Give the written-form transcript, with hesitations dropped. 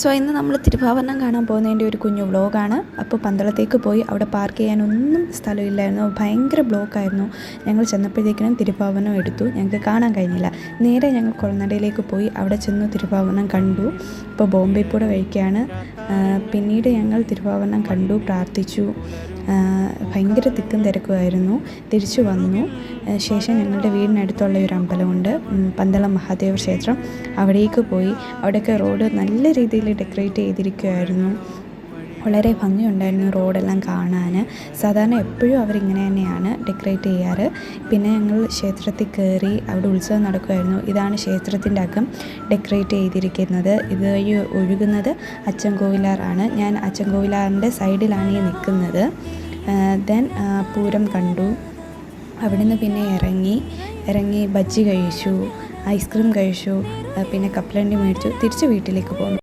So ഇന്ന് നമ്മൾ തിരുവാഭരണം കാണാൻ പോകുന്നതിൻ്റെ ഒരു കുഞ്ഞു വ്ളോഗാണ്. അപ്പോൾ പന്തളത്തേക്ക് പോയി അവിടെ പാർക്ക് ചെയ്യാനൊന്നും സ്ഥലമില്ലായിരുന്നു, ഭയങ്കര ബ്ലോക്കായിരുന്നു. ഞങ്ങൾ ചെന്നപ്പോഴത്തേക്കിനും തിരുവാഭരണം എടുത്തു, ഞങ്ങൾക്ക് കാണാൻ കഴിഞ്ഞില്ല. നേരെ ഞങ്ങൾ കുളനടയിലേക്ക് പോയി, അവിടെ ചെന്ന് തിരുവാഭരണം കണ്ടു. ഇപ്പോൾ ബോംബെ പൂട കഴിക്കുകയാണ്. പിന്നീട് ഞങ്ങൾ തിരുവാഭരണം കണ്ടു, പ്രാർത്ഥിച്ചു. ഭയങ്കര തിക്കും തിരക്കുമായിരുന്നു. തിരിച്ചു വന്നു ശേഷം ഞങ്ങളുടെ വീടിനടുത്തുള്ള ഒരു അമ്പലമുണ്ട്, പന്തളം മഹാദേവ ക്ഷേത്രം. അവിടേക്ക് പോയി. അവിടെയൊക്കെ റോഡ് നല്ല രീതിയിൽ ഡെക്കറേറ്റ് ചെയ്തിരിക്കുമായിരുന്നു. വളരെ ഭംഗിയുണ്ടായിരുന്നു റോഡെല്ലാം കാണാൻ. സാധാരണ എപ്പോഴും അവരിങ്ങനെ തന്നെയാണ് ഡെക്കറേറ്റ് ചെയ്യാറ്. പിന്നെ ഞങ്ങൾ ക്ഷേത്രത്തിൽ കയറി, അവിടെ ഉത്സവം നടക്കുമായിരുന്നു. ഇതാണ് ക്ഷേത്രത്തിൻ്റെ അകം ഡെക്കറേറ്റ് ചെയ്തിരിക്കുന്നത്. ഇതുവഴി ഒഴുകുന്നത് അച്ചൻകോവിലാറാണ്. ഞാൻ അച്ചൻകോവിലാറിൻ്റെ സൈഡിലാണ് ഈ നിൽക്കുന്നത്. ദെൻ പൂരം കണ്ടു. അവിടെ നിന്ന് പിന്നെ ഇറങ്ങി ബജ്ജി കഴിച്ചു, ഐസ്ക്രീം കഴിച്ചു, പിന്നെ കപ്പലണ്ടി മേടിച്ചു, തിരിച്ച് വീട്ടിലേക്ക് പോന്നു.